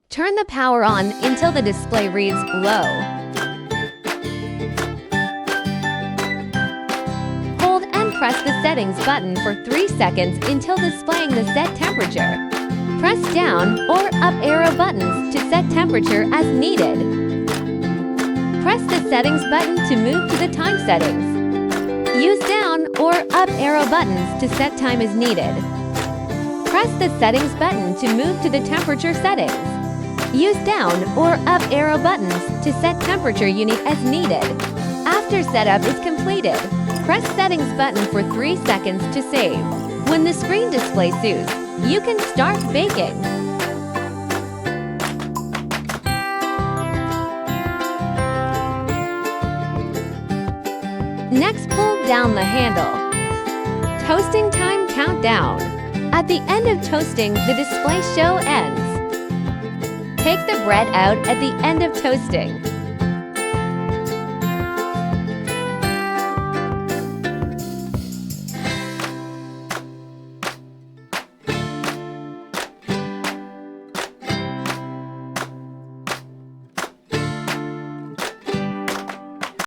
Turn the power on until the display reads low. Hold and press the settings button for 3 seconds until displaying the set temperature. Press down or up arrow buttons to set temperature as needed. Press the settings button to move to the time settings. Use down or up arrow buttons to set time as needed. Press the settings button to move to the temperature settings. Use down or up arrow buttons to set temperature unit as needed. After setup is completed, press settings button for 3 seconds to save. When the screen display suits, you can start baking. Next, pull down the handle. Toasting time countdown. At the end of toasting, the display show ends. Take the bread out at the end of toasting.